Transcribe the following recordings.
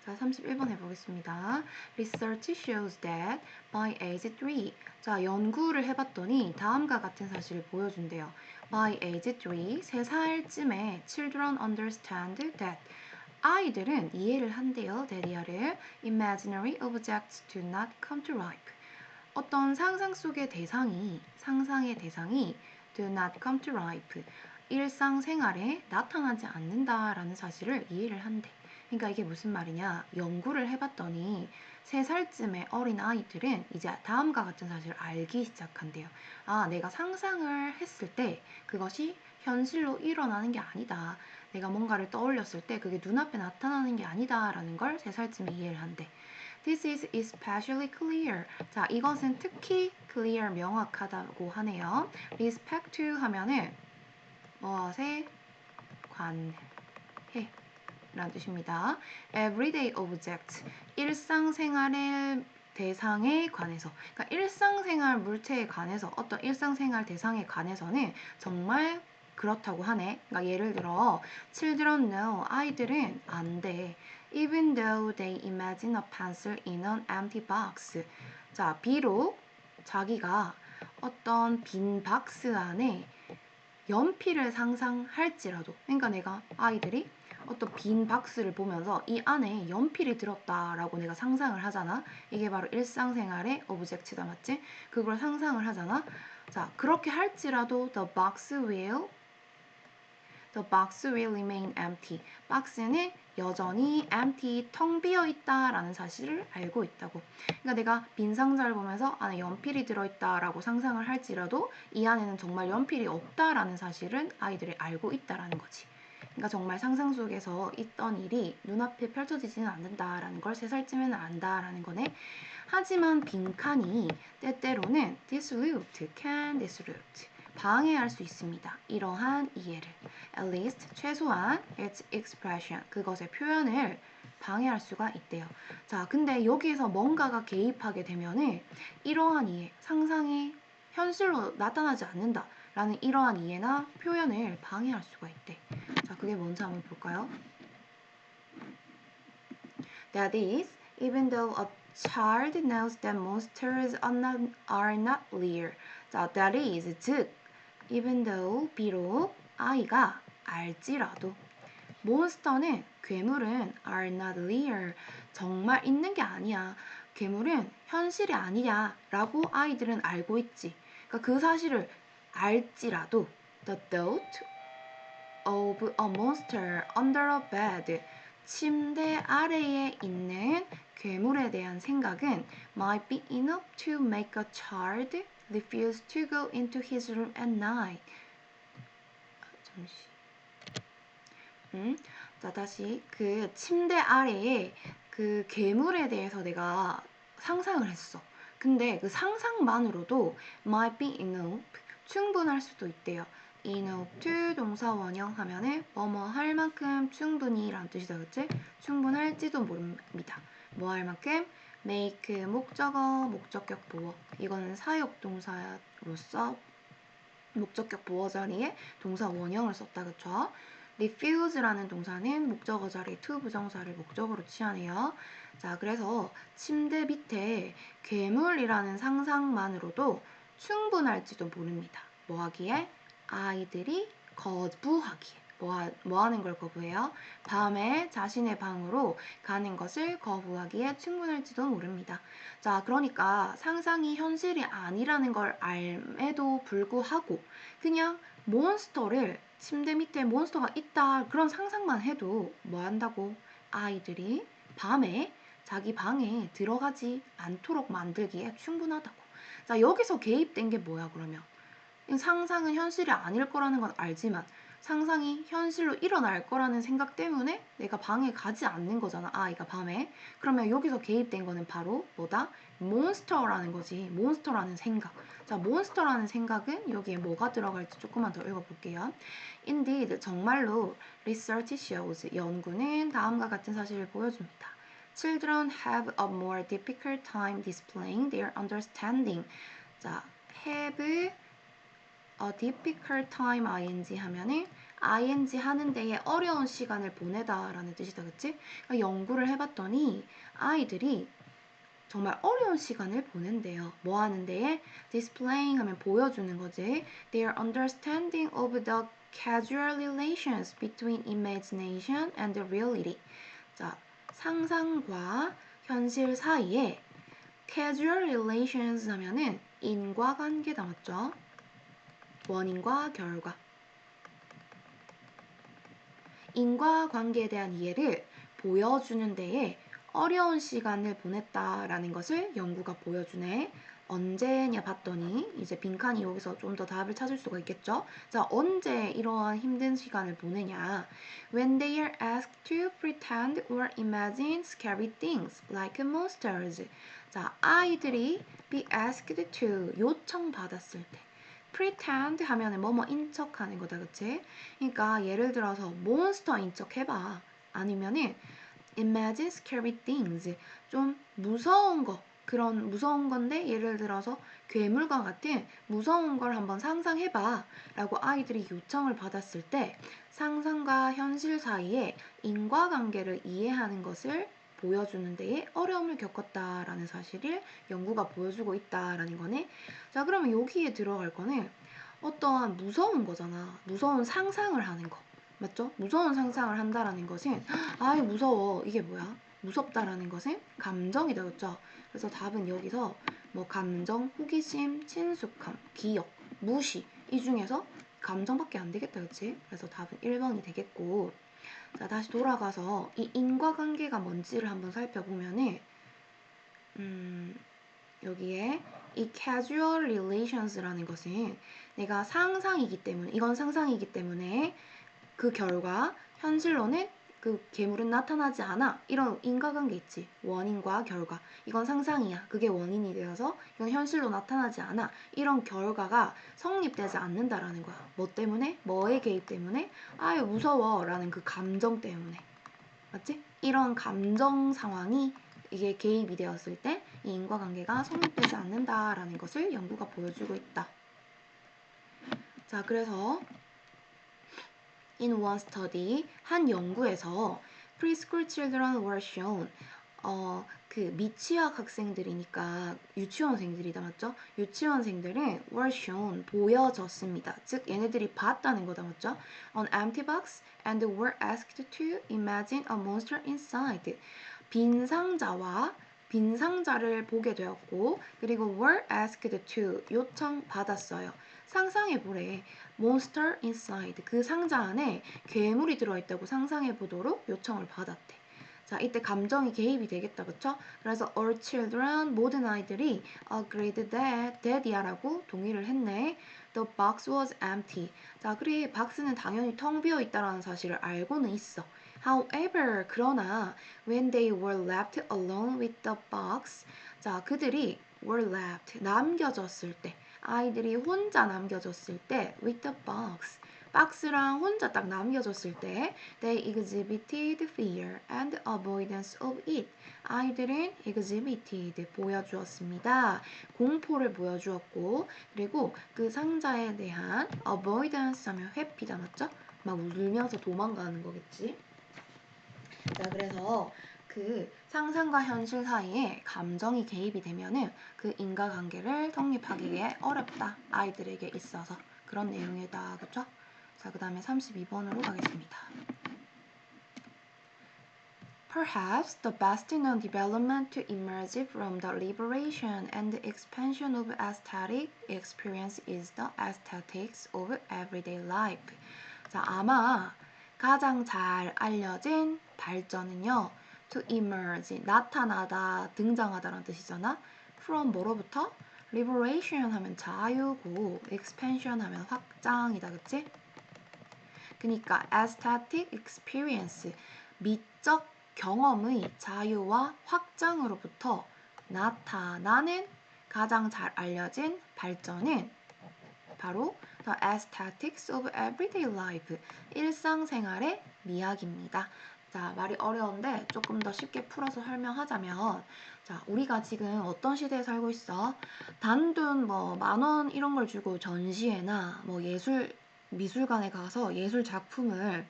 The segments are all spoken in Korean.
자, 31번 해보겠습니다. Research shows that by age 3. 자, 연구를 해봤더니 다음과 같은 사실을 보여준대요. By age 3, 3살쯤에 children understand that. 아이들은 이해를 한대요. 대리어를. Imaginary objects do not come to life. 어떤 상상의 대상이 do not come to life. 일상생활에 나타나지 않는다라는 사실을 이해를 한대. 그러니까 이게 무슨 말이냐? 연구를 해봤더니 3살쯤의 어린 아이들은 이제 다음과 같은 사실을 알기 시작한대요. 아, 내가 상상을 했을 때 그것이 현실로 일어나는 게 아니다. 내가 뭔가를 떠올렸을 때 그게 눈앞에 나타나는 게 아니다라는 걸 3살쯤에 이해를 한대. This is especially clear. 자, 이것은 특히 clear, 명확하다고 하네요. respect to 하면은 무엇에 관해 라는 뜻입니다. everyday object, 일상생활의 대상에 관해서, 그러니까 일상생활 물체에 관해서, 어떤 일상생활 대상에 관해서는 정말 그렇다고 하네. 그러니까 예를 들어 children know, 아이들은 안 돼. even though they imagine a pencil in an empty box. 자, 비록 자기가 어떤 빈 박스 안에 연필을 상상할지라도, 그러니까 내가 아이들이 어떤 빈 박스를 보면서 이 안에 연필이 들었다라고 내가 상상을 하잖아. 이게 바로 일상생활의 오브젝트다, 맞지? 그걸 상상을 하잖아. 자, 그렇게 할지라도 the box will remain empty. 박스는 여전히 empty, 텅 비어 있다라는 사실을 알고 있다고. 그러니까 내가 빈 상자를 보면서 안에 연필이 들어있다라고 상상을 할지라도 이 안에는 정말 연필이 없다라는 사실은 아이들이 알고 있다라는 거지. 그러니까 정말 상상 속에서 있던 일이 눈앞에 펼쳐지지는 않는다라는 걸 3살쯤에는 안다라는 거네. 하지만 빈칸이 때때로는 can disrupt, 방해할 수 있습니다. 이러한 이해를. At least, 최소한 its expression, 그것의 표현을 방해할 수가 있대요. 자, 근데 여기에서 뭔가가 개입하게 되면은 이러한 이해, 상상이 현실로 나타나지 않는다 라는 이러한 이해나 표현을 방해할 수가 있대. 자, 그게 뭔지 한번 볼까요? That is, even though a child knows that monsters are not real. 자, that is, 즉, even though, 비록 아이가 알지라도 몬스터는, 괴물은 are not real, 정말 있는 게 아니야. 괴물은 현실이 아니야 라고 아이들은 알고 있지. 그러니까 그 사실을 알지라도 the thought of a monster under a bed, 침대 아래에 있는 괴물에 대한 생각은 might be enough to make a child refuse to go into his room at night. 자, 다시 그 침대 아래에 그 괴물에 대해서 내가 상상을 했어. 근데 그 상상만으로도 might be enough, 충분할 수도 있대요. enough to 동사 원형 하면은 뭐뭐 할 만큼 충분히 라는 뜻이다, 그치? 충분할지도 모릅니다. 뭐 할 만큼? make 목적어, 목적격 보어. 이거는 사역동사로서 목적격 보어 자리에 동사 원형을 썼다, 그쵸? refuse라는 동사는 목적어 자리에 to 부정사를 목적으로 취하네요. 자, 그래서 침대 밑에 괴물이라는 상상만으로도 충분할지도 모릅니다. 뭐 하기에? 아이들이 거부하기에. 뭐 하는 걸 거부해요? 밤에 자신의 방으로 가는 것을 거부하기에 충분할지도 모릅니다. 자, 그러니까 상상이 현실이 아니라는 걸 알에도 불구하고 그냥 몬스터를, 침대 밑에 몬스터가 있다 그런 상상만 해도 뭐 한다고? 아이들이 밤에 자기 방에 들어가지 않도록 만들기에 충분하다고. 자, 여기서 개입된 게 뭐야 그러면? 상상은 현실이 아닐 거라는 건 알지만 상상이 현실로 일어날 거라는 생각 때문에 내가 방에 가지 않는 거잖아, 아이가 밤에. 그러면 여기서 개입된 거는 바로 뭐다? 몬스터라는 거지. 몬스터라는 생각. 자, 몬스터라는 생각은 여기에 뭐가 들어갈지 조금만 더 읽어볼게요. Indeed, 정말로 research shows, 연구는 다음과 같은 사실을 보여줍니다. Children have a more difficult time displaying their understanding. 자, have a difficult time ing 하면은 ing 하는 데에 어려운 시간을 보내다 라는 뜻이다, 그치? 그러니까 연구를 해봤더니 아이들이 정말 어려운 시간을 보낸대요. 뭐 하는 데에? displaying 하면 보여주는 거지. Their understanding of the causal relations between imagination and reality. 자, 상상과 현실 사이에 causal relations 하면은 인과관계다, 맞죠? 원인과 결과. 인과관계에 대한 이해를 보여주는 데에 어려운 시간을 보냈다라는 것을 연구가 보여주네. 언제냐 봤더니 이제 빈칸이 여기서 좀 더 답을 찾을 수가 있겠죠. 자, 언제 이러한 힘든 시간을 보내냐. When they are asked to pretend or imagine scary things like monsters. 자, 아이들이 be asked to 요청받았을 때. pretend 하면은 뭐뭐 인척하는 거다, 그치? 그러니까 예를 들어서 몬스터인 척 해봐. 아니면은 imagine scary things. 좀 무서운 거. 그런 무서운 건데 예를 들어서 괴물과 같은 무서운 걸 한번 상상해봐 라고 아이들이 요청을 받았을 때 상상과 현실 사이에 인과관계를 이해하는 것을 보여주는 데에 어려움을 겪었다라는 사실을 연구가 보여주고 있다라는 거네. 자, 그러면 여기에 들어갈 거는 어떠한 무서운 거잖아. 무서운 상상을 하는 거. 맞죠? 무서운 상상을 한다라는 것은 아이 무서워. 이게 뭐야? 무섭다라는 것은 감정이다. 그렇죠? 그래서 답은 여기서 뭐 감정, 호기심, 친숙함, 기억, 무시 이 중에서 감정밖에 안 되겠다. 그치? 그래서 답은 1번이 되겠고 자 다시 돌아가서 이 인과관계가 뭔지를 한번 살펴보면은 여기에 이 casual relations라는 것은 내가 상상이기 때문에 이건 상상이기 때문에 그 결과 현실로는 그 괴물은 나타나지 않아. 이런 인과관계 있지. 원인과 결과. 이건 상상이야. 그게 원인이 되어서 이건 현실로 나타나지 않아. 이런 결과가 성립되지 않는다라는 거야. 뭐 때문에? 뭐의 개입 때문에? 아유 무서워 라는 그 감정 때문에. 맞지? 이런 감정 상황이 이게 개입이 되었을 때 이 인과관계가 성립되지 않는다라는 것을 연구가 보여주고 있다. 자, 그래서 In one study, 한 연구에서 preschool children were shown 그 미취학 학생들이니까 유치원생들이다, 맞죠? 유치원생들은 were shown 보여졌습니다. 즉 얘네들이 봤다는 거다, 맞죠? An empty box and were asked to imagine a monster inside. 빈 상자와 빈 상자를 보게 되었고 그리고 were asked to 요청받았어요. 상상해 보래. monster inside 그 상자 안에 괴물이 들어있다고 상상해 보도록 요청을 받았대. 자, 이때 감정이 개입이 되겠다, 그쵸? 그래서 all children 모든 아이들이 agreed that이야 라고 동의를 했네. The box was empty. 자, 그래 박스는 당연히 텅 비어 있다라는 사실을 알고는 있어. However, 그러나 when they were left alone with the box, 자, 그들이 were left 남겨졌을 때 아이들이 혼자 남겨졌을 때 with the box 박스랑 혼자 딱 남겨졌을 때 they exhibited fear and avoidance of it 아이들은 exhibited 보여주었습니다. 공포를 보여주었고 그리고 그 상자에 대한 avoidance 하면 회피다 맞죠? 막 울면서 도망가는 거겠지. 자 그래서 그 상상과 현실 사이에 감정이 개입이 되면은 그 인과관계를 성립하기에 어렵다. 아이들에게 있어서 그런 내용이다. 그쵸? 자, 그 다음에 32번으로 가겠습니다. Perhaps the best known development to emerge from the liberation and expansion of aesthetic experience is the aesthetics of everyday life. 자, 아마 가장 잘 알려진 발전은요. to emerge, 나타나다, 등장하다라는 뜻이잖아. from 뭐로부터? liberation 하면 자유고 expansion 하면 확장이다. 그치? 그러니까 aesthetic experience, 미적 경험의 자유와 확장으로부터 나타나는 가장 잘 알려진 발전은 바로 The Aesthetics of Everyday Life, 일상생활의 미학입니다. 자, 말이 어려운데 조금 더 쉽게 풀어서 설명하자면 자, 우리가 지금 어떤 시대에 살고 있어? 단돈 뭐 10,000원 이런 걸 주고 전시회나 뭐 예술 미술관에 가서 예술 작품을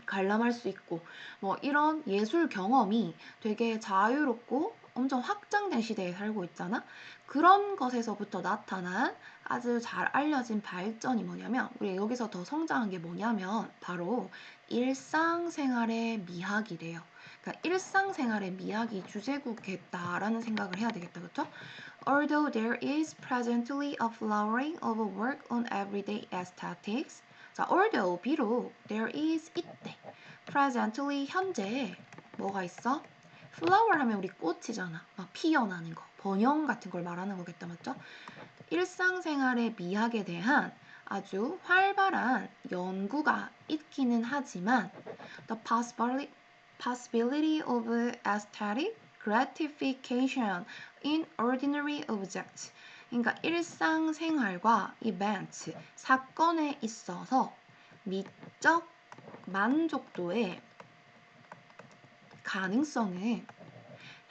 관람할 수 있고 뭐 이런 예술 경험이 되게 자유롭고 엄청 확장된 시대에 살고 있잖아. 그런 것에서부터 나타난 아주 잘 알려진 발전이 뭐냐면 우리 여기서 더 성장한 게 뭐냐면 바로 일상생활의 미학이래요. 그러니까 일상생활의 미학이 주제구겠다라는 생각을 해야 되겠다. 그쵸? Although there is presently a flowering of a work on everyday aesthetics. 자, although 비록 there is 있대. presently 현재 뭐가 있어? flower 하면 우리 꽃이잖아. 막 피어나는 거. 번영 같은 걸 말하는 거겠다. 맞죠? 일상생활의 미학에 대한 아주 활발한 연구가 있기는 하지만 the possibility of aesthetic gratification in ordinary objects. 그러니까 일상생활과 events, 사건에 있어서 미적 만족도의 가능성은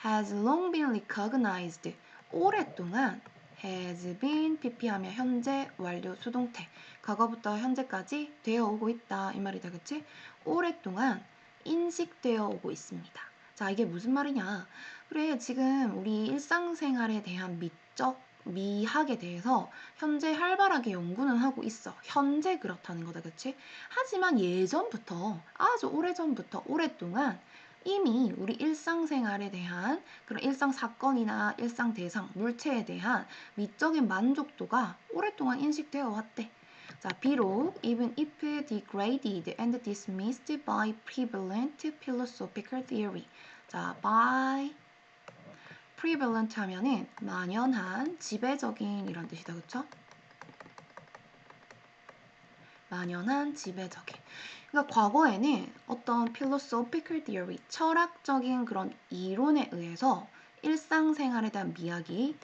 has long been recognized. 오랫동안 has been PP하면 현재 완료 수동태 과거부터 현재까지 되어 오고 있다 이 말이다. 그치? 오랫동안 인식되어 오고 있습니다. 자, 이게 무슨 말이냐? 그래, 지금 우리 일상생활에 대한 미적 미학에 대해서 현재 활발하게 연구는 하고 있어. 현재 그렇다는 거다. 그치? 하지만 예전부터 아주 오래전부터 오랫동안 이미 우리 일상생활에 대한 그런 일상 사건이나 일상 대상, 물체에 대한 미적인 만족도가 오랫동안 인식되어 왔대. 자, 비록 even if degraded and dismissed by prevalent philosophical theory. 자, by prevalent 하면은 만연한, 지배적인 이런 뜻이다. 그쵸? 만연한, 지배적인. 그러니까 과거에는 어떤 philosophical theory, 철학적인 그런 이론에 의해서 일상생활에 대한 미학이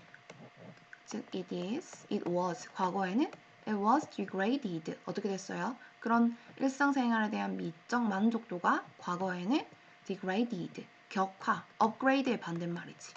즉 it was 과거에는 it was degraded 어떻게 됐어요? 그런 일상생활에 대한 미적 만족도가 과거에는 degraded 격화, upgrade의 반대말이지.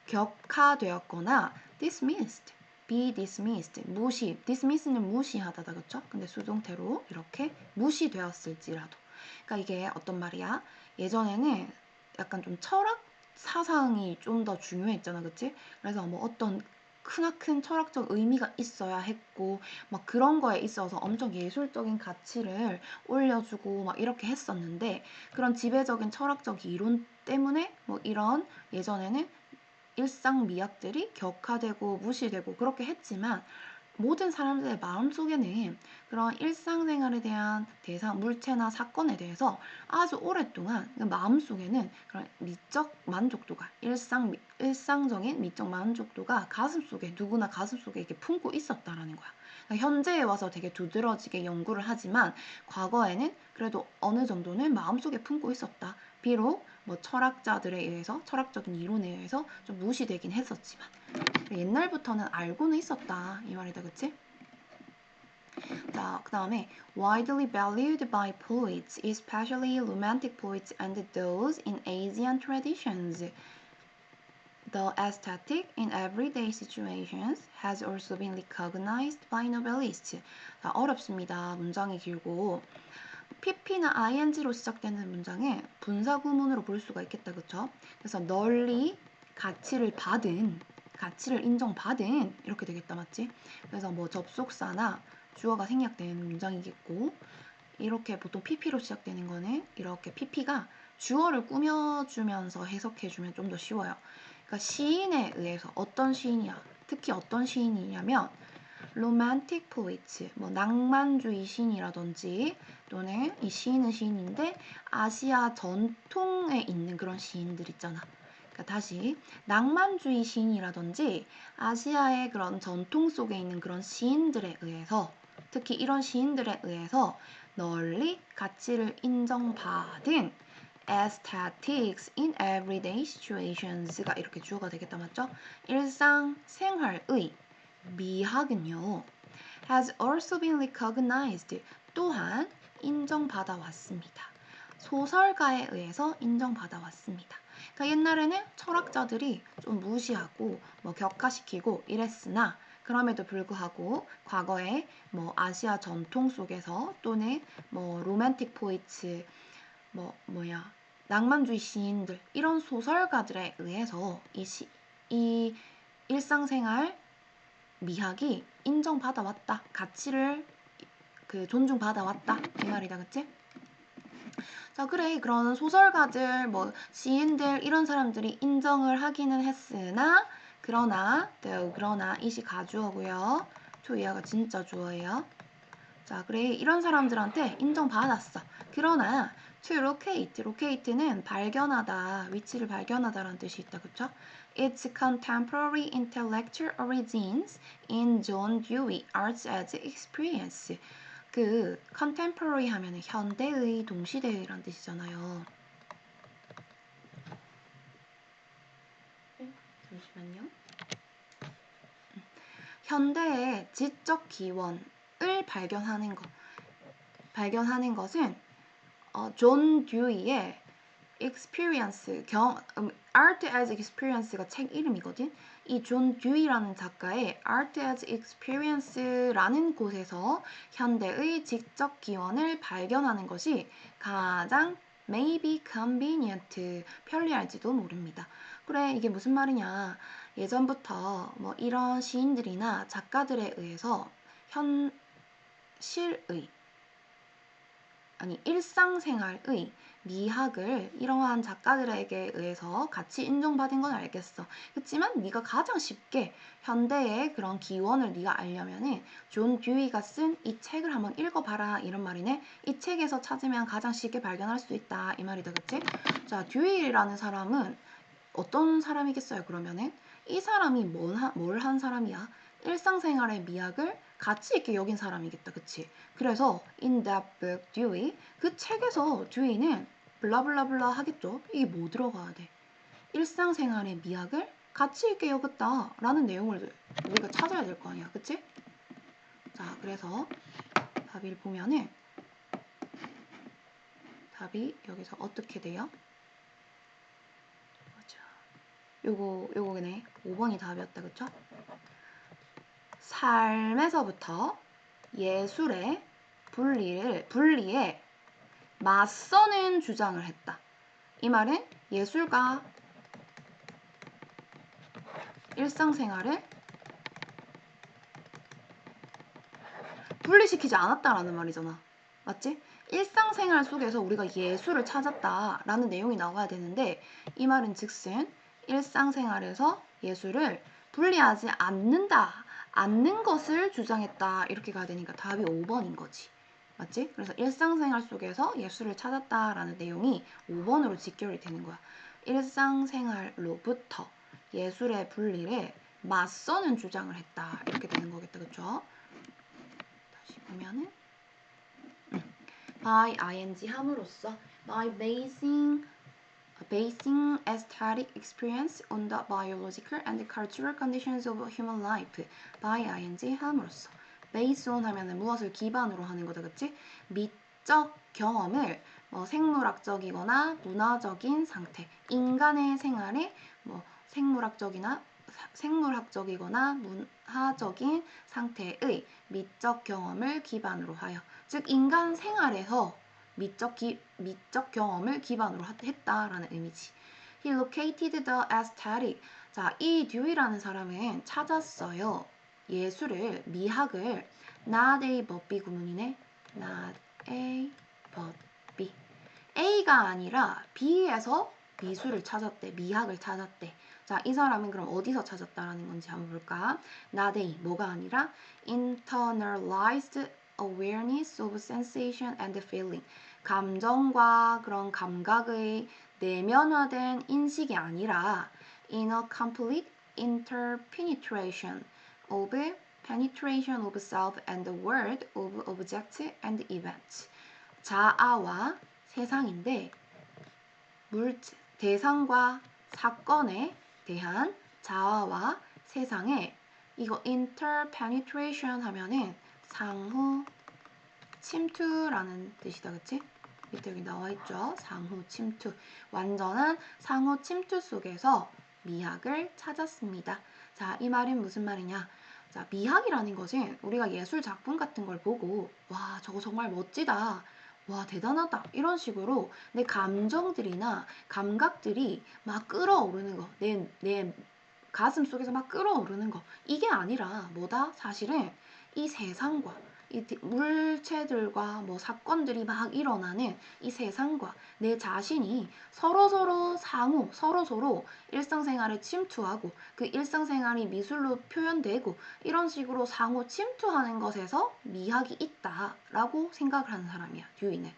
격화되었거나 dismissed be dismissed 무시 dismiss는 무시하다다 그쵸? 근데 수동태로 이렇게 무시되었을지라도 그러니까 이게 어떤 말이야? 예전에는 약간 좀 철학 사상이 좀 더 중요했잖아 그치? 그래서 뭐 어떤 크나큰 철학적 의미가 있어야 했고 막 그런 거에 있어서 엄청 예술적인 가치를 올려주고 막 이렇게 했었는데 그런 지배적인 철학적 이론 때문에 뭐 이런 예전에는 일상 미학들이 격화되고 무시되고 그렇게 했지만 모든 사람들의 마음속에는 그런 일상생활에 대한 대상, 물체나 사건에 대해서 아주 오랫동안 그 마음속에는 그런 미적 만족도가 일상적인 미적 만족도가 가슴속에 누구나 가슴속에 이렇게 품고 있었다라는 거야. 그러니까 현재에 와서 되게 두드러지게 연구를 하지만 과거에는 그래도 어느 정도는 마음속에 품고 있었다. 비록 뭐 철학자들에 의해서 철학적인 이론에 의해서 좀 무시되긴 했었지만 옛날부터는 알고는 있었다 이 말이다. 그치? 자, 그 다음에 widely valued by poets, especially romantic poets and those in Asian traditions. The aesthetic in everyday situations has also been recognized by novelists. 자, 어렵습니다. 문장이 길고 pp나 ing로 시작되는 문장에 분사구문으로 볼 수가 있겠다. 그쵸? 그래서 널리 가치를 받은, 가치를 인정받은 이렇게 되겠다. 맞지? 그래서 뭐 접속사나 주어가 생략된 문장이겠고 이렇게 보통 pp로 시작되는 거는 이렇게 pp가 주어를 꾸며주면서 해석해주면 좀 더 쉬워요. 그러니까 시인에 의해서 어떤 시인이야? 특히 어떤 시인이냐면 로맨틱 포이츠, 뭐 낭만주의 시인이라든지 또는 이 시인은 시인인데 아시아 전통에 있는 그런 시인들 있잖아. 그러니까 다시 낭만주의 시인이라든지 아시아의 그런 전통 속에 있는 그런 시인들에 의해서 특히 이런 시인들에 의해서 널리 가치를 인정받은 aesthetics in everyday situations가 이렇게 주어가 되겠다. 맞죠? 일상 생활의 미학은요 has also been recognized 또한 인정받아 왔습니다. 소설가에 의해서 인정받아 왔습니다. 그러니까 옛날에는 철학자들이 좀 무시하고 뭐 격화시키고 이랬으나 그럼에도 불구하고 과거에 뭐 아시아 전통 속에서 또는 뭐 로맨틱 포이츠 낭만주의 시인들 이런 소설가들에 의해서 이 일상생활 미학이 인정받아왔다. 가치를 존중받아왔다. 이 말이다. 그치? 자, 그래. 그런 소설가들, 뭐 시인들 이런 사람들이 인정을 하기는 했으나 그러나 이시 가주어고요. 조이어가 진짜 주어예요. 자, 그래. 이런 사람들한테 인정받았어. 그러나 to locate는 발견하다, 위치를 발견하다라는 뜻이 있다. 그쵸? Its contemporary intellectual origins in John Dewey Arts as Experience. 그 contemporary 하면은 현대의, 동시대의란 뜻이잖아요. 잠시만요. 현대의 지적 기원을 발견하는 것은 존 듀이의 experience, art as experience가 책 이름이거든. 이 존 듀이라는 작가의 art as experience라는 곳에서 현대의 지적 기원을 발견하는 것이 가장 maybe convenient, 편리할지도 모릅니다. 그래, 이게 무슨 말이냐. 예전부터 뭐 이런 시인들이나 작가들에 의해서 일상생활의 미학을 이러한 작가들에게 의해서 같이 인정받은 건 알겠어. 그렇지만 네가 가장 쉽게 현대의 그런 기원을 네가 알려면은 존 듀이가 쓴 이 책을 한번 읽어봐라 이런 말이네. 이 책에서 찾으면 가장 쉽게 발견할 수 있다 이 말이다. 그치? 자, 듀이라는 사람은 어떤 사람이겠어요? 그러면은 이 사람이 뭘 한 사람이야? 일상생활의 미학을 가치 있게 여긴 사람이겠다. 그치? 그래서 in that book, Dewey, 그 책에서 듀이는 블라블라블라 하겠죠? 이게 뭐 들어가야 돼? 일상생활의 미학을 가치 있게 여겼다 라는 내용을 우리가 찾아야 될 거 아니야. 그치? 자, 그래서 답을 보면은 답이 여기서 어떻게 돼요? 요거네. 5번이 답이었다. 그쵸? 삶에서부터 예술의 분리에 맞서는 주장을 했다. 이 말은 예술과 일상생활을 분리시키지 않았다라는 말이잖아. 맞지? 일상생활 속에서 우리가 예술을 찾았다라는 내용이 나와야 되는데 이 말은 즉슨 일상생활에서 예술을 분리하지 않는 것을 주장했다. 이렇게 가야 되니까 답이 5번인 거지. 맞지? 그래서 일상생활 속에서 예술을 찾았다라는 내용이 5번으로 직결이 되는 거야. 일상생활로부터 예술의 분리를 맞서는 주장을 했다. 이렇게 되는 거겠다. 그쵸? 다시 보면은 by ing 함으로써 by basing aesthetic experience on the biological and cultural conditions of human life. by ing 함으로써 base on 하면은 무엇을 기반으로 하는 거다. 그치? 미적 경험을 생물학적이거나 문화적인 상태, 인간의 생활에 생물학적이거나 문화적인 상태의 미적 경험을 기반으로 하여, 즉 인간 생활에서 미적 경험을 기반으로 했다라는 의미지. He located the aesthetic. 자, 이 듀이라는 사람은 찾았어요. 예술을, 미학을 not a but B 구문이네. not a but B. A가 아니라 B에서 미술을 찾았대. 미학을 찾았대. 자, 이 사람은 그럼 어디서 찾았다라는 건지 한번 볼까? not a, 뭐가 아니라 internalized awareness of sensation and feeling. 감정과 그런 감각의 내면화된 인식이 아니라 in a complete interpenetration of self and the world of objects and events. 자아와 세상인데 대상과 사건에 대한 자아와 세상에 이거 interpenetration 하면은 상호 침투라는 뜻이다. 그치? 밑에 여기 나와있죠. 상호 침투. 완전한 상호 침투 속에서 미학을 찾았습니다. 자, 이 말은 무슨 말이냐? 자, 미학이라는 것은 우리가 예술 작품 같은 걸 보고 와, 저거 정말 멋지다. 와, 대단하다. 이런 식으로 내 감정들이나 감각들이 막 끌어오르는 거. 내 가슴 속에서 막 끌어오르는 거. 이게 아니라 뭐다? 사실은 이 세상과 이 물체들과 뭐 사건들이 막 일어나는 이 세상과 내 자신이 서로서로 상호, 서로서로 일상생활에 침투하고 그 일상생활이 미술로 표현되고 이런 식으로 상호 침투하는 것에서 미학이 있다라고 생각을 하는 사람이야, 듀이는.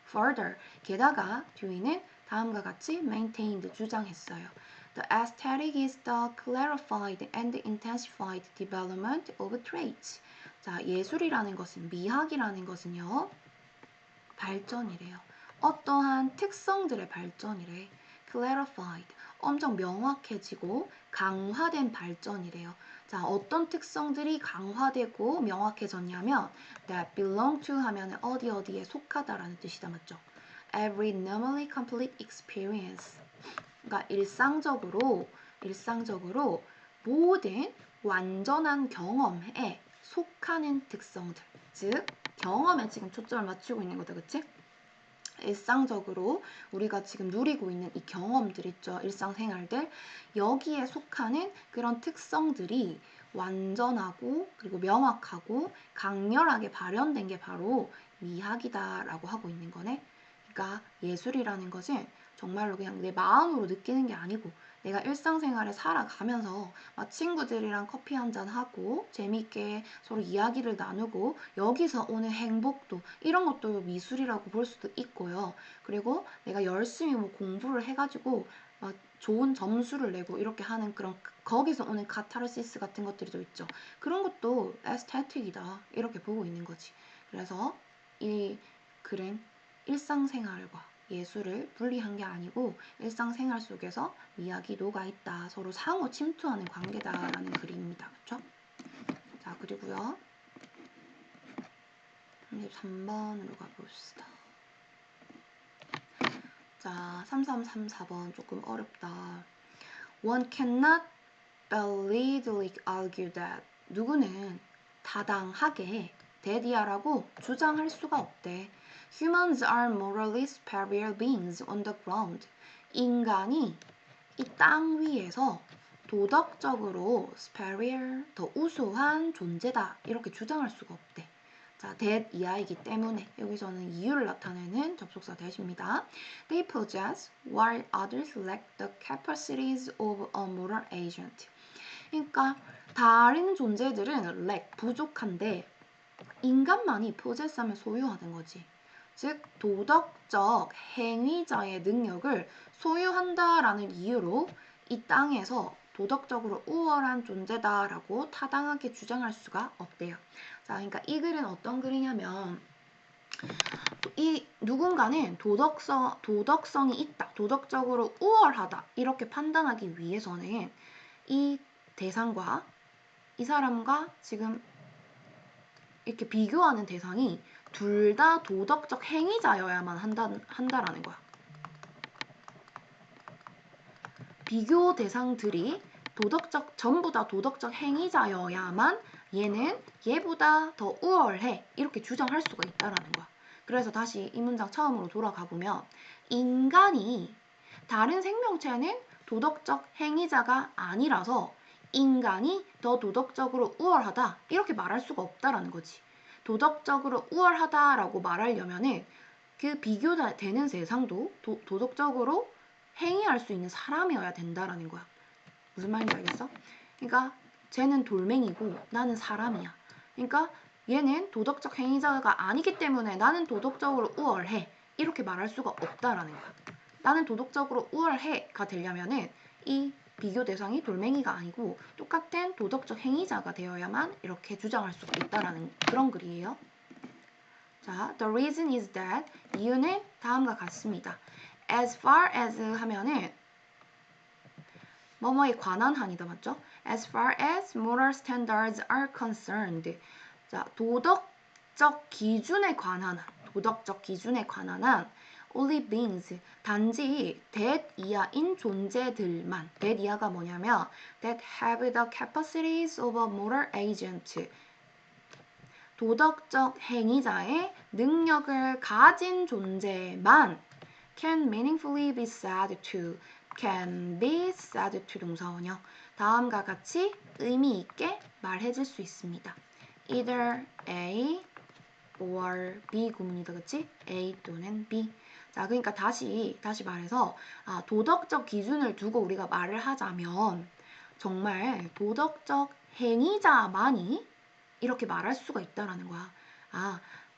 Further, 게다가 듀이는 다음과 같이 maintained, 주장했어요. The aesthetic is the clarified and intensified development of traits. 자, 예술이라는 것은, 미학이라는 것은요, 발전이래요. 어떠한 특성들의 발전이래. clarified, 엄청 명확해지고 강화된 발전이래요. 자, 어떤 특성들이 강화되고 명확해졌냐면 that belong to 하면 어디 어디에 속하다라는 뜻이다, 맞죠? Every normally complete experience. 그러니까 일상적으로 모든 완전한 경험에 속하는 특성들. 즉, 경험에 지금 초점을 맞추고 있는 거다, 그치? 일상적으로 우리가 지금 누리고 있는 이 경험들 있죠, 일상생활들. 여기에 속하는 그런 특성들이 완전하고 그리고 명확하고 강렬하게 발현된 게 바로 미학이다라고 하고 있는 거네. 그러니까 예술이라는 것은 정말로 그냥 내 마음으로 느끼는 게 아니고 내가 일상생활에 살아가면서 막 친구들이랑 커피 한잔 하고 재밌게 서로 이야기를 나누고 여기서 오는 행복도 이런 것도 미술이라고 볼 수도 있고요. 그리고 내가 열심히 뭐 공부를 해가지고 막 좋은 점수를 내고 이렇게 하는 그런 거기서 오는 카타르시스 같은 것들도 있죠. 그런 것도 에스테틱이다 이렇게 보고 있는 거지. 그래서 이 글은 일상생활과 예술을 분리한 게 아니고 일상생활 속에서 미학이 녹아있다. 서로 상호 침투하는 관계다라는 글입니다. 그렇죠? 자, 그리고요. 3번으로 가봅시다. 자, 3334번 조금 어렵다. One cannot validly argue that 누구는 타당하게 대디아라고 주장할 수가 없대. Humans are morally superior beings on the ground. 인간이 이 땅 위에서 도덕적으로 superior, 더 우수한 존재다. 이렇게 주장할 수가 없대. 자, that 이하이기 때문에 여기서는 이유를 나타내는 접속사 that입니다. They possess while others lack the capacities of a moral agent. 그러니까 다른 존재들은 lack, 부족한데 인간만이 possess하면 소유하는 거지. 즉 도덕적 행위자의 능력을 소유한다라는 이유로 이 땅에서 도덕적으로 우월한 존재다라고 타당하게 주장할 수가 없대요. 자, 그러니까 이 글은 어떤 글이냐면 이 누군가는 도덕성이 있다, 도덕적으로 우월하다 이렇게 판단하기 위해서는 이 대상과 이 사람과 지금 이렇게 비교하는 대상이 둘 다 도덕적 행위자여야만 한다라는 거야. 비교 대상들이 전부 다 도덕적 행위자여야만 얘는 얘보다 더 우월해 이렇게 주장할 수가 있다라는 거야. 그래서 다시 이 문장 처음으로 돌아가 보면 인간이 다른 생명체는 도덕적 행위자가 아니라서 인간이 더 도덕적으로 우월하다 이렇게 말할 수가 없다라는 거지. 도덕적으로 우월하다라고 말하려면은 그 비교되는 대상도 도덕적으로 행위할 수 있는 사람이어야 된다라는 거야. 무슨 말인지 알겠어? 그러니까 쟤는 돌멩이고 나는 사람이야. 그러니까 얘는 도덕적 행위자가 아니기 때문에 나는 도덕적으로 우월해. 이렇게 말할 수가 없다라는 거야. 나는 도덕적으로 우월해가 되려면은 이 비교 대상이 돌멩이가 아니고 똑같은 도덕적 행위자가 되어야만 이렇게 주장할 수가 있다라는 그런 글이에요. 자, the reason is that 이유는 다음과 같습니다. As far as 하면은 뭐뭐에 관한 한이다, 맞죠? As far as moral standards are concerned. 자, 도덕적 기준에 관한 한 only beings, 단지 that 이하인 존재들만. that 이하가 뭐냐면 that have the capacities of a moral agent, 도덕적 행위자의 능력을 가진 존재만 can meaningfully be said to, can be said to 동사원형. 다음과 같이 의미 있게 말해줄 수 있습니다. either A or B 구문이다, 그치? A 또는 B. 자, 그러니까 다시 말해서 도덕적 기준을 두고 우리가 말을 하자면 정말 도덕적 행위자만이 이렇게 말할 수가 있다라는 거야.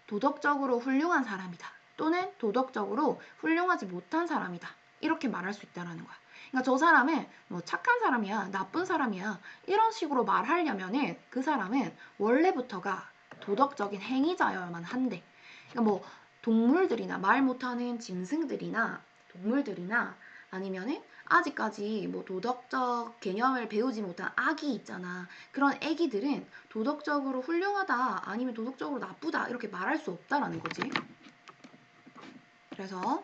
도덕적으로 훌륭한 사람이다. 또는 도덕적으로 훌륭하지 못한 사람이다. 이렇게 말할 수 있다라는 거야. 그러니까 저 사람은 뭐 착한 사람이야, 나쁜 사람이야 이런 식으로 말하려면은 그 사람은 원래부터가 도덕적인 행위자여야만 한대. 그러니까 뭐 동물들이나 말 못하는 짐승들이나 동물들이나 아니면은 아직까지 뭐 도덕적 개념을 배우지 못한 아기 있잖아. 그런 애기들은 도덕적으로 훌륭하다 아니면 도덕적으로 나쁘다 이렇게 말할 수 없다라는 거지. 그래서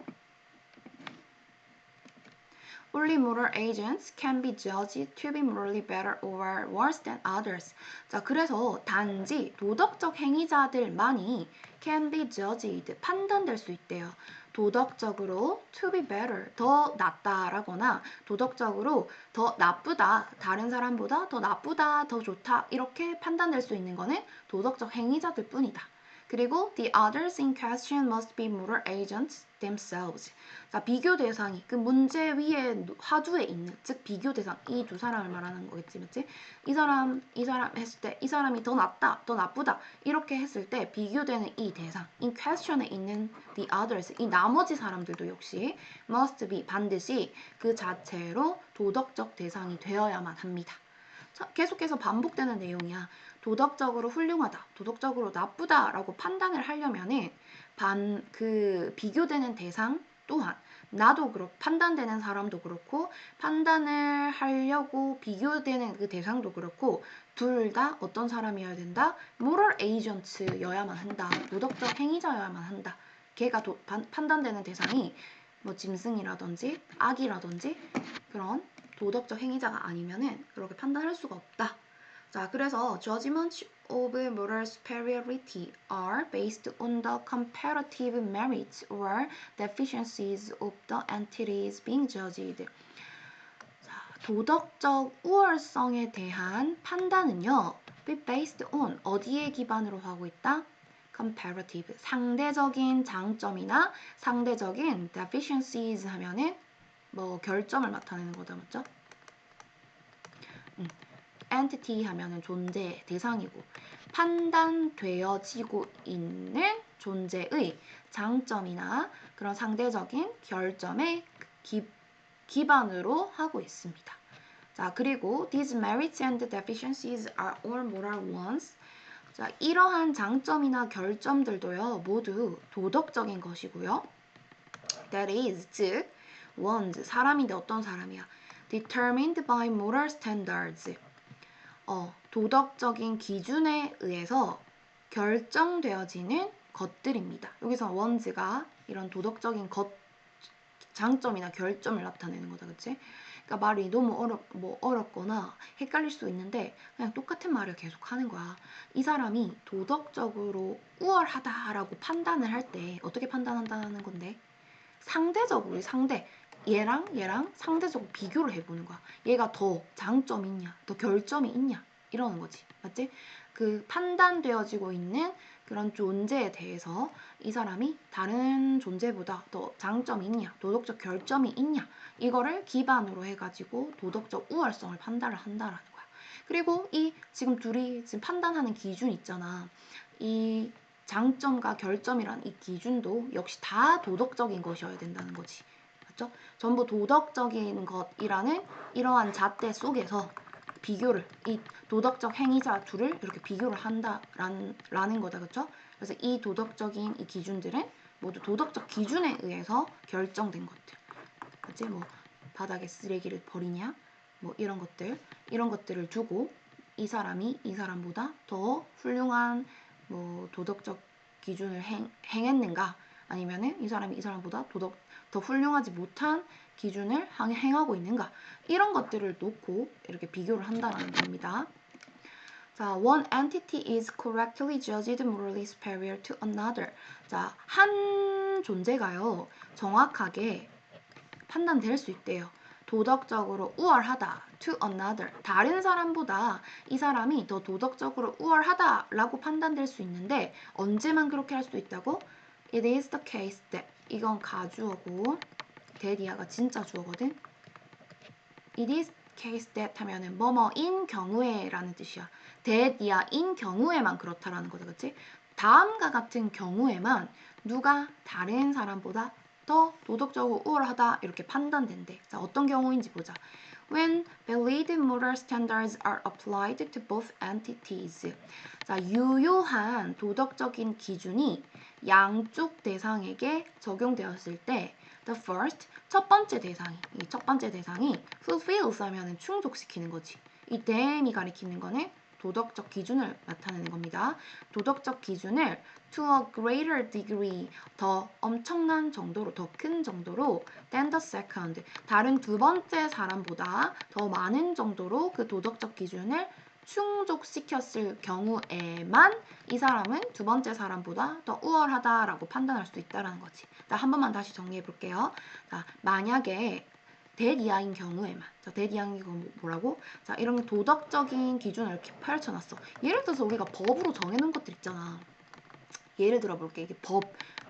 only moral agents can be judged to be morally better or worse than others. 자, 그래서 단지 도덕적 행위자들만이 can be judged, 판단될 수 있대요. 도덕적으로 to be better, 더 낫다라거나 도덕적으로 더 나쁘다, 다른 사람보다 더 나쁘다, 더 좋다 이렇게 판단될 수 있는 거는 도덕적 행위자들 뿐이다. 그리고 the others in question must be moral agents themselves. 자, 비교 대상이 그 문제 위에 화두에 있는, 즉 비교 대상, 이 두 사람을 말하는 거겠지, 맞지? 이 사람 했을 때 이 사람이 더 낫다, 더 나쁘다 이렇게 했을 때 비교되는 이 대상, in question에 있는 the others, 이 나머지 사람들도 역시 must be, 반드시 그 자체로 도덕적 대상이 되어야만 합니다. 자, 계속해서 반복되는 내용이야. 도덕적으로 훌륭하다, 도덕적으로 나쁘다라고 판단을 하려면은 그 비교되는 대상 또한 나도 그렇고 판단되는 사람도 그렇고 판단을 하려고 비교되는 그 대상도 그렇고 둘 다 어떤 사람이어야 된다? moral agent여야만 한다. 도덕적 행위자여야만 한다. 걔가 판단되는 대상이 뭐 짐승이라든지 악이라든지 그런 도덕적 행위자가 아니면은 그렇게 판단할 수가 없다. 자, 그래서 judgments of moral superiority are based on the comparative merits or deficiencies of the entities being judged. 자, 도덕적 우월성에 대한 판단은요, be based on 어디에 기반으로 하고 있다? comparative, 상대적인 장점이나 상대적인 deficiencies 하면은 뭐 결점을 나타내는 거다, 맞죠? entity 하면은 존재, 대상이고 판단되어지고 있는 존재의 장점이나 그런 상대적인 결점에 기반으로 하고 있습니다. 자, 그리고 these merits and deficiencies are all moral ones. 자, 이러한 장점이나 결점들도요, 모두 도덕적인 것이고요. That is, 즉, ones, 사람인데 어떤 사람이야? Determined by moral standards. 도덕적인 기준에 의해서 결정되어지는 것들입니다. 여기서 ones가 이런 도덕적인 장점이나 결점을 나타내는 거다, 그치? 그러니까 말이 너무 어렵거나 헷갈릴 수 있는데 그냥 똑같은 말을 계속 하는 거야. 이 사람이 도덕적으로 우월하다라고 판단을 할 때 어떻게 판단한다는 건데? 상대적으로 얘랑 상대적으로 비교를 해보는 거야. 얘가 더 장점이 있냐, 더 결점이 있냐 이러는 거지, 맞지? 그 판단되어지고 있는 그런 존재에 대해서 이 사람이 다른 존재보다 더 장점이 있냐, 도덕적 결점이 있냐 이거를 기반으로 해가지고 도덕적 우월성을 판단을 한다라는 거야. 그리고 이 지금 둘이 지금 판단하는 기준 있잖아. 이 장점과 결점이란 이 기준도 역시 다 도덕적인 것이어야 된다는 거지. 맞죠? 전부 도덕적인 것이라는 이러한 잣대 속에서 비교를, 이 도덕적 행위자 둘을 이렇게 비교를 한다라는 거다. 그렇죠? 그래서 이 도덕적인 이 기준들은 모두 도덕적 기준에 의해서 결정된 것들. 그치? 뭐 바닥에 쓰레기를 버리냐? 뭐 이런 것들을 두고 이 사람이 이 사람보다 더 훌륭한 뭐 도덕적 기준을 행했는가 아니면은 이 사람이 이 사람보다 더 훌륭하지 못한 기준을 행하고 있는가? 이런 것들을 놓고 이렇게 비교를 한다는 겁니다. 자, one entity is correctly judged morally superior to another. 자, 한 존재가요, 정확하게 판단될 수 있대요. 도덕적으로 우월하다 to another. 다른 사람보다 이 사람이 더 도덕적으로 우월하다라고 판단될 수 있는데 언제만 그렇게 할 수 있다고? It is the case that. 이건 가주어고 that이야가 진짜 주어거든. It is case that 하면은 뭐뭐인 경우에라는 뜻이야. that이야인 경우에만 그렇다라는 거죠, 그치? 다음과 같은 경우에만 누가 다른 사람보다 더 도덕적으로 우월하다 이렇게 판단된대. 자, 어떤 경우인지 보자. When valid moral standards are applied to both entities. 자, 유효한 도덕적인 기준이 양쪽 대상에게 적용되었을 때 the first, 첫 번째 대상이 fulfills 하면은 충족시키는 거지. 이 then이 가리키는 거는 도덕적 기준을 나타내는 겁니다. 도덕적 기준을 to a greater degree, 더 엄청난 정도로, 더 큰 정도로 than the second, 다른 두 번째 사람보다 더 많은 정도로 그 도덕적 기준을 충족시켰을 경우에만 이 사람은 두 번째 사람보다 더 우월하다라고 판단할 수 있다는 거지. 자, 한 번만 다시 정리해 볼게요. 자, 만약에 대리아인 경우에만. 자, 대리아인 경우 뭐라고? 자, 이런 도덕적인 기준을 이렇게 펼쳐놨어. 예를 들어서 우리가 법으로 정해놓은 것들 있잖아. 예를 들어 볼게. 이게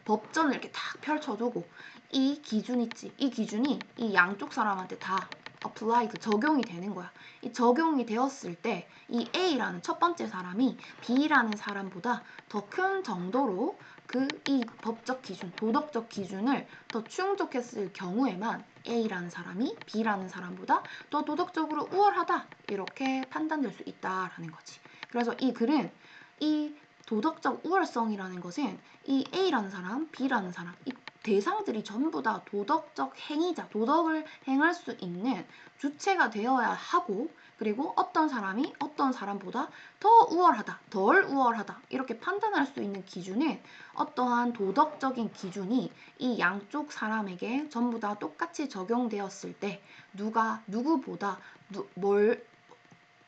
법전을 이렇게 딱 펼쳐두고 이 기준 있지. 이 기준이 이 양쪽 사람한테 다 applied, 적용이 되는 거야. 이 적용이 되었을 때 이 A라는 첫 번째 사람이 B라는 사람보다 더 큰 정도로 이 법적 기준, 도덕적 기준을 더 충족했을 경우에만 A라는 사람이 B라는 사람보다 더 도덕적으로 우월하다 이렇게 판단될 수 있다라는 거지. 그래서 이 글은 이 도덕적 우월성이라는 것은 이 A라는 사람, B라는 사람, 이 대상들이 전부 다 도덕적 행위자, 도덕을 행할 수 있는 주체가 되어야 하고, 그리고 어떤 사람이 어떤 사람보다 더 우월하다, 덜 우월하다 이렇게 판단할 수 있는 기준은 어떠한 도덕적인 기준이 이 양쪽 사람에게 전부 다 똑같이 적용되었을 때 누구보다 뭘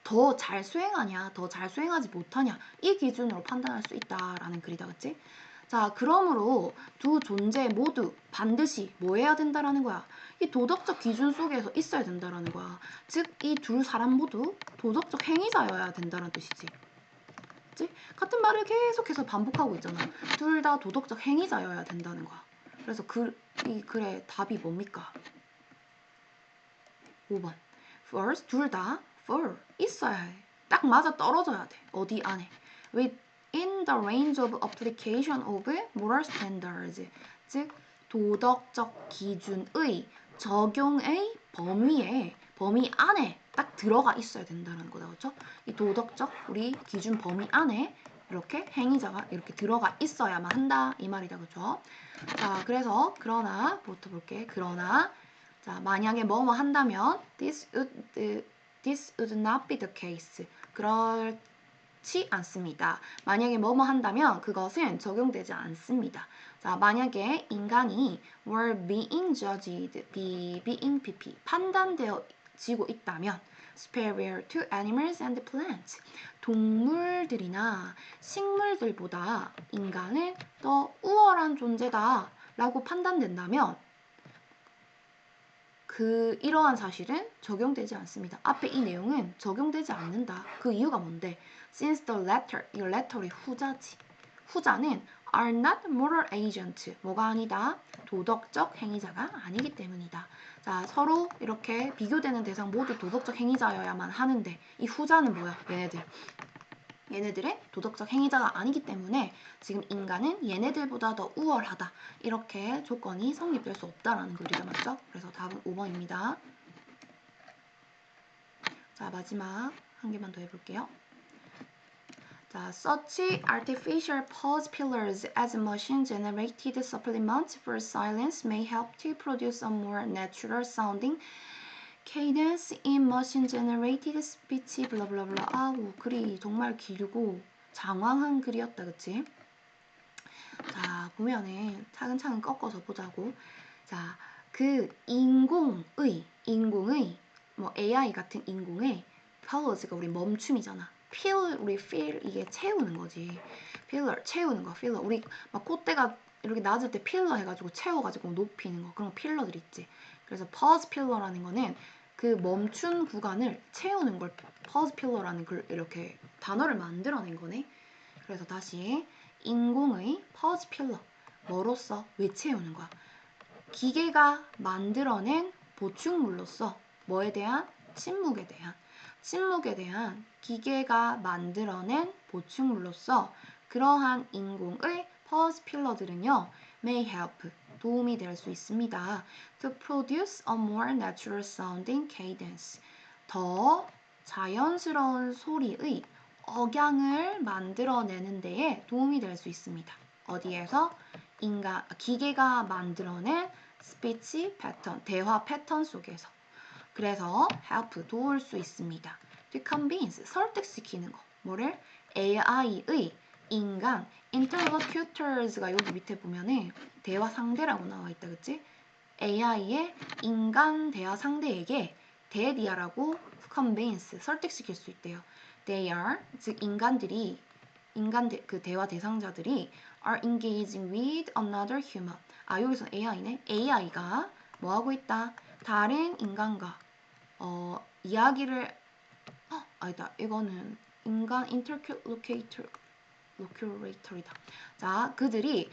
더 잘 수행하냐, 더 잘 수행하지 못하냐 이 기준으로 판단할 수 있다라는 글이다, 그치? 자, 그러므로 두 존재 모두 반드시 뭐 해야 된다라는 거야? 이 도덕적 기준 속에서 있어야 된다라는 거야. 즉, 이 두 사람 모두 도덕적 행위자여야 된다는 뜻이지. 그치? 같은 말을 계속해서 반복하고 있잖아. 둘 다 도덕적 행위자여야 된다는 거야. 그래서 이 글의 답이 뭡니까? 5번. First, 둘 다 for, 있어야 해. 딱 맞아 떨어져야 돼. 어디 안에. Within the range of application of moral standards. 즉, 도덕적 기준의 적용의 범위 안에 딱 들어가 있어야 된다는 거다. 그렇죠? 이 도덕적 우리 기준 범위 안에 이렇게 행위자가 이렇게 들어가 있어야만 한다. 이 말이다. 그렇죠? 자, 그래서 그러나 부터 볼게. 그러나 자, 만약에 뭐뭐 한다면 this would not be the case. 그렇지 않습니다. 만약에 뭐뭐 한다면 그것은 적용되지 않습니다. 자, 만약에 인간이 were being judged, being pp 판단되어지고 있다면 superior to animals and plants. 동물들이나 식물들보다 인간은 더 우월한 존재다 라고 판단된다면 이러한 사실은 적용되지 않습니다. 앞에 이 내용은 적용되지 않는다. 그 이유가 뭔데? Since the latter, 이 letter이 후자지. 후자는 are not moral agent. 뭐가 아니다? 도덕적 행위자가 아니기 때문이다. 자, 서로 이렇게 비교되는 대상 모두 도덕적 행위자여야만 하는데 이 후자는 뭐야? 얘네들의 도덕적 행위자가 아니기 때문에 지금 인간은 얘네들보다 더 우월하다. 이렇게 조건이 성립될 수 없다라는 글이죠. 맞죠? 그래서 답은 5번입니다. 자, 마지막 한 개만 더 해볼게요. 자, such artificial pause pillars as machine-generated supplements for silence may help to produce a more natural sounding cadence in machine-generated speech, 블라블라블라. 글이 정말 길고 장황한 글이었다, 그치? 자, 보면은 차근차근 꺾어서 보자고. 자, 그 인공의 뭐 AI 같은 인공의 pause가 우리 멈춤이잖아. fill 우리 fill 이게 채우는 거지. filler 채우는 거. filler 우리 막 콧대가 이렇게 낮을 때 필러 해가지고 채워가지고 높이는 거 그런 필러들 있지. 그래서 pause 필러라는 거는 그 멈춘 구간을 채우는 걸 pause 필러라는 걸 이렇게 단어를 만들어낸 거네. 그래서 다시 인공의 pause 필러 뭐로써 왜 채우는 거야? 기계가 만들어낸 보충물로서 뭐에 대한? 침묵에 대한 기계가 만들어낸 보충물로서 그러한 인공의 pause 필러들은요 may help 도움이 될 수 있습니다. to produce a more natural sounding cadence 더 자연스러운 소리의 억양을 만들어내는 데에 도움이 될 수 있습니다. 어디에서? 기계가 만들어낸 스피치 패턴, 대화 패턴 속에서. 그래서 help, 도울 수 있습니다. to convince, 설득시키는 거. 뭐를? AI의 인간, interlocutors가 여기 밑에 보면은 대화 상대라고 나와 있다, 그치? AI의 인간 대화 상대에게 대디아라고 convince, 설득시킬 수 있대요. They are, 즉 그 대화 대상자들이 are engaging with another human. 아, 여기서 AI네. AI가 뭐 하고 있다? 다른 인간과 이야기를 아니다. 이거는 인간 interlocutor이다. 자, 그들이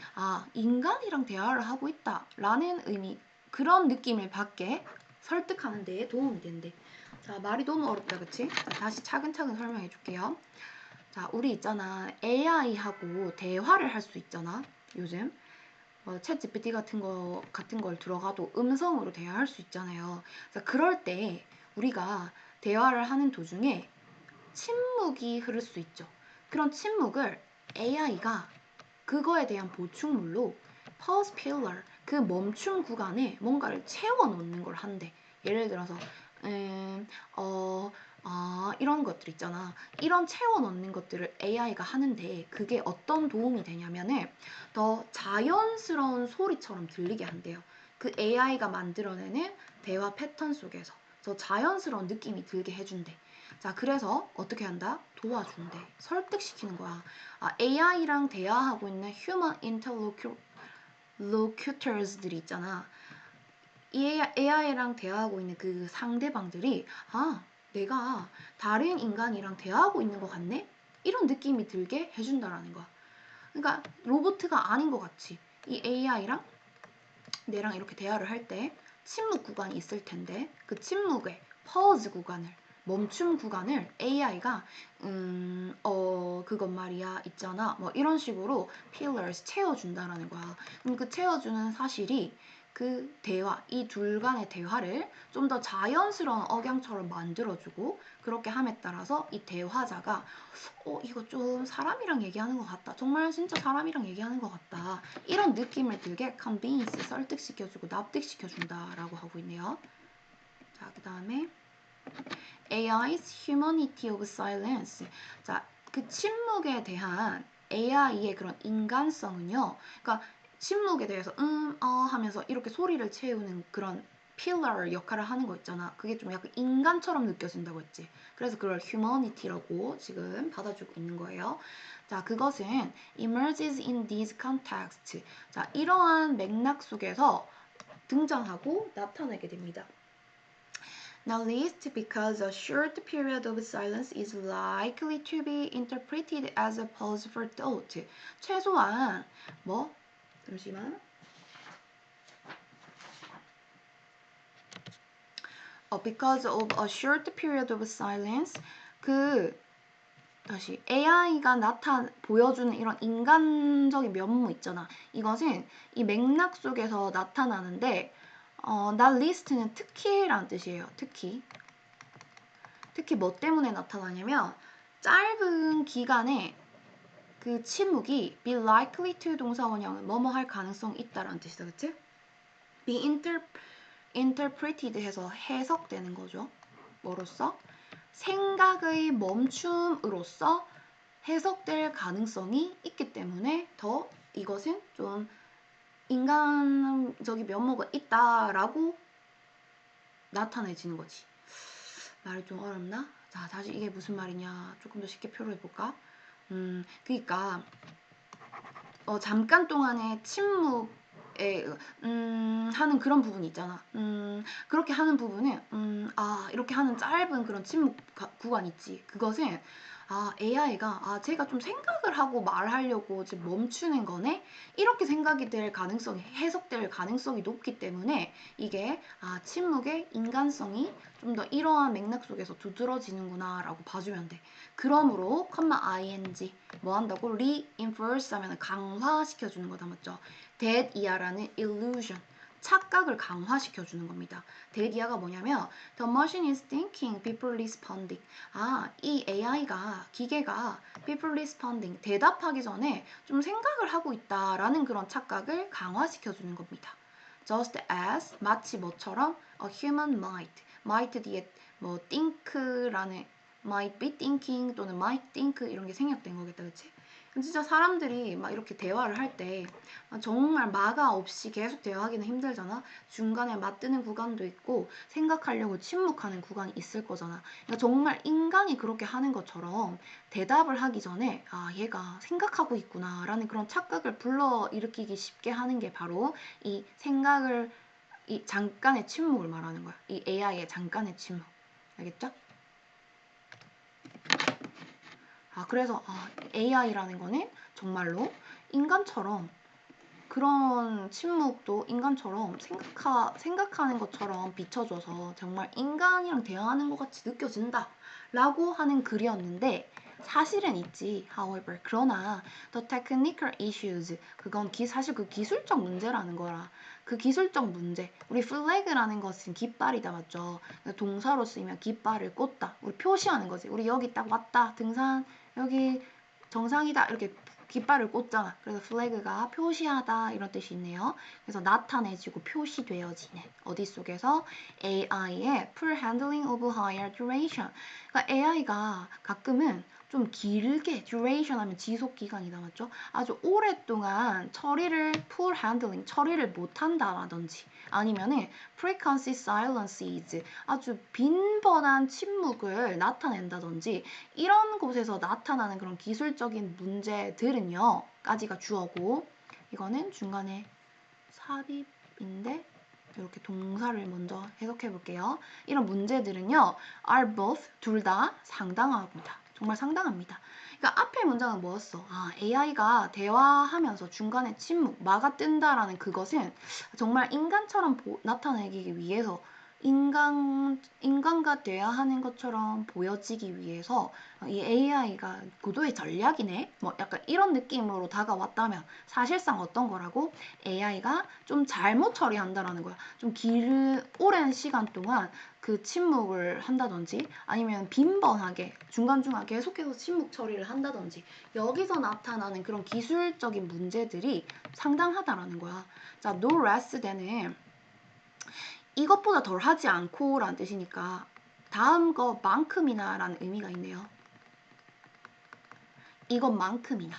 인간이랑 대화를 하고 있다라는 의미 그런 느낌을 받게 설득하는 데에 도움이 된대. 자, 말이 너무 어렵다, 그치? 자, 다시 차근차근 설명해 줄게요. 자, 우리 있잖아. AI하고 대화를 할 수 있잖아. 요즘. 챗 GPT 같은 걸 들어가도 음성으로 대화할 수 있잖아요. 자, 그럴 때 우리가 대화를 하는 도중에 침묵이 흐를 수 있죠. 그런 침묵을 AI가 그거에 대한 보충물로 pause pillar, 그 멈춤 구간에 뭔가를 채워 놓는 걸 한대. 예를 들어서 이런 것들 있잖아. 이런 채워 넣는 것들을 AI가 하는데 그게 어떤 도움이 되냐면은 더 자연스러운 소리처럼 들리게 한대요. 그 AI가 만들어내는 대화 패턴 속에서 더 자연스러운 느낌이 들게 해준대. 자, 그래서 어떻게 한다? 도와준대. 설득시키는 거야. AI랑 대화하고 있는 human interlocutors들이 있잖아. AI랑 대화하고 있는 그 상대방들이 내가 다른 인간이랑 대화하고 있는 것 같네? 이런 느낌이 들게 해준다라는 거야. 그러니까 로봇가 아닌 것 같이 이 AI랑 내랑 이렇게 대화를 할 때 침묵 구간이 있을 텐데 그 침묵의 pause 구간을 멈춤 구간을 AI가 그것 말이야 있잖아 뭐 이런 식으로 pillars 채워준다라는 거야. 그럼 그 채워주는 사실이 그 대화, 이 둘 간의 대화를 좀 더 자연스러운 억양처럼 만들어주고 그렇게 함에 따라서 이 대화자가 이거 좀 사람이랑 얘기하는 것 같다. 정말 진짜 사람이랑 얘기하는 것 같다. 이런 느낌을 들게 convince, 설득시켜주고 납득시켜준다라고 하고 있네요. 자, 그 다음에 AI's humanity of silence. 자, 그 침묵에 대한 AI의 그런 인간성은요. 그러니까 침묵에 대해서 하면서 이렇게 소리를 채우는 그런 필러 역할을 하는 거 있잖아. 그게 좀 약간 인간처럼 느껴진다고 했지. 그래서 그걸 humanity라고 지금 받아주고 있는 거예요. 자, 그것은 emerges in these contexts. 자, 이러한 맥락 속에서 등장하고 나타나게 됩니다. Now least because a short period of silence is likely to be interpreted as a pause for thought. 최소한 잠시만. Because of a short period of silence, 다시 AI가 보여주는 이런 인간적인 면모 있잖아. 이것은 이 맥락 속에서 나타나는데 not least는 특히라는 뜻이에요. 특히 뭐 때문에 나타나냐면 짧은 기간에 그 침묵이 be likely to 동사 원형은 뭐뭐 할 가능성이 있다라는 뜻이다. 그치? be interpreted 해서 해석되는 거죠. 뭐로써? 생각의 멈춤으로써 해석될 가능성이 있기 때문에 더 이것은 좀 인간적인 면모가 있다라고 나타내지는 거지. 말이 좀 어렵나? 자, 다시 이게 무슨 말이냐 조금 더 쉽게 표현해볼까? 그러니까 잠깐 동안의 침묵에 하는 그런 부분이 있잖아. 그렇게 하는 부분은 이렇게 하는 짧은 그런 침묵 구간 있지. 그것은 AI가 제가 좀 생각을 하고 말하려고 지금 멈추는 거네? 이렇게 생각이 될 가능성이, 해석될 가능성이 높기 때문에 이게 침묵의 인간성이 좀 더 이러한 맥락 속에서 두드러지는구나 라고 봐주면 돼. 그러므로 ing 뭐 한다고? reinforce 하면 강화시켜주는 거다, 맞죠? that-ia라는 illusion, 착각을 강화시켜주는 겁니다. that-ia가 뭐냐면 the machine is thinking, people responding. 이 AI가, 기계가 people responding, 대답하기 전에 좀 생각을 하고 있다라는 그런 착각을 강화시켜주는 겁니다. just as, 마치 뭐처럼 a human might 뒤에 뭐 think라는 might be thinking 또는 might think 이런 게 생략된 거겠다, 그치? 진짜 사람들이 막 이렇게 대화를 할 때 정말 마가 없이 계속 대화하기는 힘들잖아. 중간에 맞드는 구간도 있고 생각하려고 침묵하는 구간이 있을 거잖아. 그러니까 정말 인간이 그렇게 하는 것처럼 대답을 하기 전에 얘가 생각하고 있구나 라는 그런 착각을 불러일으키기 쉽게 하는 게 바로 이 생각을, 이 잠깐의 침묵을 말하는 거야. 이 AI의 잠깐의 침묵. 알겠죠? 그래서 AI라는 거는 정말로 인간처럼 그런 침묵도 인간처럼 생각하는 것처럼 비춰줘서 정말 인간이랑 대화하는 것 같이 느껴진다 라고 하는 글이었는데, 사실은 있지. However, 그러나 the technical issues, 그건 사실 그 기술적 문제라는 거라. 그 기술적 문제, 우리 flag라는 것은 깃발이다, 맞죠? 동사로 쓰이면 깃발을 꽂다, 우리 표시하는 거지. 우리 여기 딱 왔다, 등산 여기 정상이다, 이렇게 깃발을 꽂잖아. 그래서 flag가 표시하다 이런 뜻이 있네요. 그래서 나타내지고 표시되어지는, 어디 속에서? AI의 full handling of higher duration. 그러니까 AI가 가끔은 좀 길게, duration 하면 지속 기간이다, 맞죠? 아주 오랫동안 full handling, 처리를 못한다라든지, 아니면은 frequency silences, 아주 빈번한 침묵을 나타낸다든지, 이런 곳에서 나타나는 그런 기술적인 문제들은요, 까지가 주어고, 이거는 중간에 삽입인데 이렇게 동사를 먼저 해석해 볼게요. 이런 문제들은요, are both, 둘 다 상당합니다. 정말 상당합니다. 그러니까 앞에 문장은 뭐였어? AI가 대화하면서 중간에 침묵, 마가 뜬다라는 그것은 정말 인간처럼 나타내기 위해서, 인간과 대화하는 것처럼 보여지기 위해서 이 AI가 고도의 전략이네? 뭐 약간 이런 느낌으로 다가왔다면 사실상 어떤 거라고? AI가 좀 잘못 처리한다라는 거야. 좀 오랜 시간 동안 그 침묵을 한다든지, 아니면 빈번하게 중간중간 계속해서 침묵 처리를 한다든지, 여기서 나타나는 그런 기술적인 문제들이 상당하다라는 거야. 자, no less than은 이것보다 덜 하지 않고 라는 뜻이니까 다음 것만큼이나 라는 의미가 있네요. 이것만큼이나.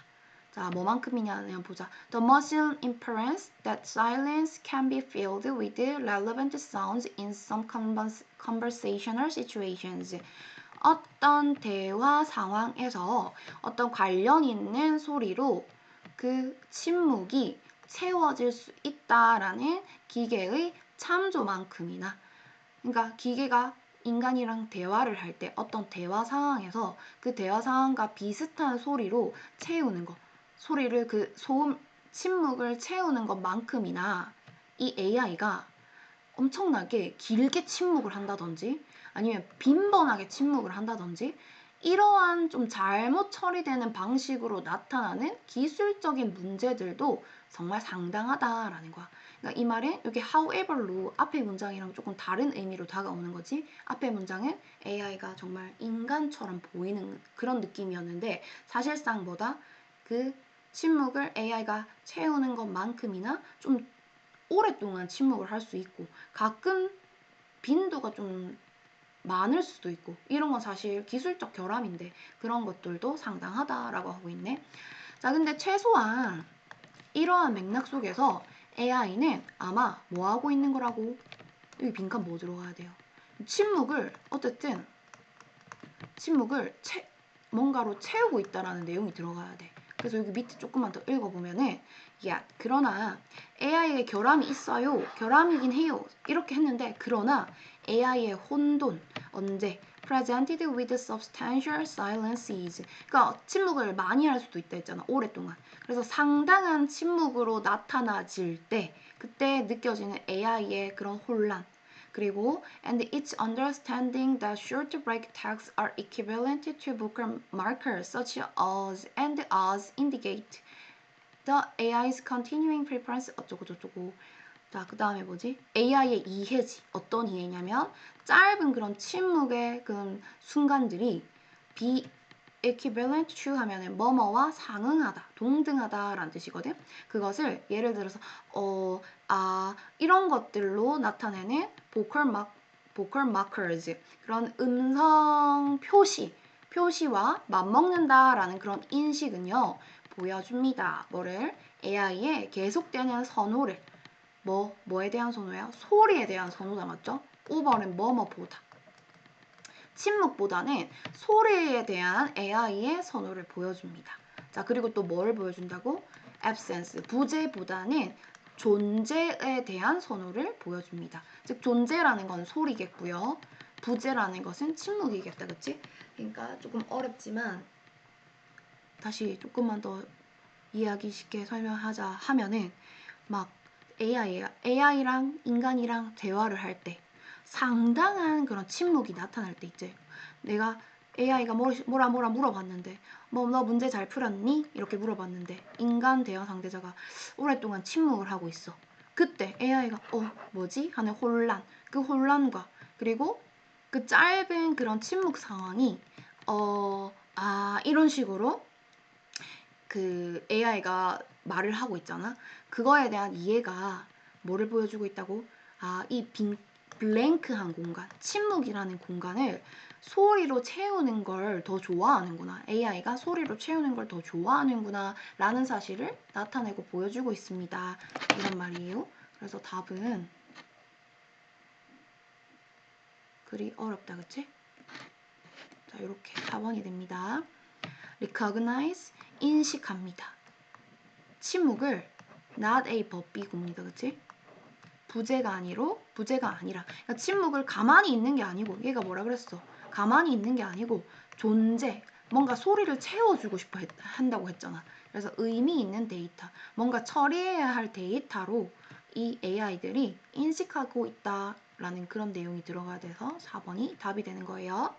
자, 뭐만큼이냐는 보자. The machine inference that silence can be filled with relevant sounds in some conversational situations. 어떤 대화 상황에서 어떤 관련 있는 소리로 그 침묵이 채워질 수 있다라는 기계의 참조만큼이나. 그러니까 기계가 인간이랑 대화를 할 때 어떤 대화 상황에서 그 대화 상황과 비슷한 소리로 채우는 거, 소리를 그 소음, 침묵을 채우는 것만큼이나 이 AI가 엄청나게 길게 침묵을 한다든지, 아니면 빈번하게 침묵을 한다든지, 이러한 좀 잘못 처리되는 방식으로 나타나는 기술적인 문제들도 정말 상당하다라는 거야. 그러니까 이 말은 여기 however로 앞에 문장이랑 조금 다른 의미로 다가오는 거지. 앞에 문장은 AI가 정말 인간처럼 보이는 그런 느낌이었는데, 사실상 뭐다? 그 침묵을 AI가 채우는 것만큼이나 좀 오랫동안 침묵을 할 수 있고, 가끔 빈도가 좀 많을 수도 있고, 이런 건 사실 기술적 결함인데 그런 것들도 상당하다라고 하고 있네. 자, 근데 최소한 이러한 맥락 속에서 AI는 아마 뭐 하고 있는 거라고? 여기 빈칸 뭐 들어가야 돼요? 어쨌든 침묵을 뭔가로 채우고 있다라는 내용이 들어가야 돼. 그래서 여기 밑에 조금만 더 읽어보면은 그러나 AI의 결함이 있어요. 결함이긴 해요. 이렇게 했는데 그러나 AI의 혼돈 언제? Presented with substantial silences. 그러니까 침묵을 많이 할 수도 있다 했잖아. 오랫동안. 그래서 상당한 침묵으로 나타나질 때 그때 느껴지는 AI의 그런 혼란. 그리고 and its understanding that short break tags are equivalent to bookmarkers such as and as indicate the AI's continuing preference 어쩌고 저쩌고. 자, 그 다음에 뭐지? AI의 이해지. 어떤 이해냐면 짧은 그런 침묵의 그런 순간들이 be equivalent to 하면은 뭐뭐와 상응하다, 동등하다라는 뜻이거든. 그것을 예를 들어서 이런 것들로 나타내는 vocal markers 그런 음성 표시와 맞먹는다라는 그런 인식은요 보여줍니다. 뭐를? AI의 계속되는 선호를 뭐에 대한 선호야? 소리에 대한 선호다 맞죠? 오버는 뭐뭐보다 침묵보다는 소리에 대한 AI의 선호를 보여줍니다. 자, 그리고 또 뭘 보여준다고? absence, 부재보다는 존재에 대한 선호를 보여줍니다. 즉 존재라는 건 소리겠고요. 부재라는 것은 침묵이겠다. 그치? 그러니까 조금 어렵지만 다시 조금만 더 이해하기 쉽게 설명하자 하면은 막 AI랑 인간이랑 대화를 할 때 상당한 그런 침묵이 나타날 때 있지. 내가 AI가 뭐라 물어봤는데 너 문제 잘 풀었니? 이렇게 물어봤는데 인간 대화 상대자가 오랫동안 침묵을 하고 있어. 그때 AI가 뭐지? 하는 혼란. 그 혼란과 그리고 그 짧은 그런 침묵 상황이 이런 식으로 그 AI가 말을 하고 있잖아. 그거에 대한 이해가 뭐를 보여주고 있다고? 이 블랭크한 공간, 침묵이라는 공간을 소리로 채우는 걸 더 좋아하는구나. AI가 소리로 채우는 걸 더 좋아하는구나 라는 사실을 나타내고 보여주고 있습니다. 이런 말이에요. 그래서 답은 그리 어렵다, 그치? 자, 이렇게 4번이 됩니다. recognize, 인식합니다. 침묵을 not a 법비고입니다. 그치? 부재가 아니라 그러니까 침묵을 가만히 있는 게 아니고 얘가 뭐라 그랬어? 가만히 있는 게 아니고 존재 뭔가 소리를 채워주고 싶어 한다고 했잖아. 그래서 의미 있는 데이터 뭔가 처리해야 할 데이터로 이 AI들이 인식하고 있다라는 그런 내용이 들어가야 돼서 4번이 답이 되는 거예요.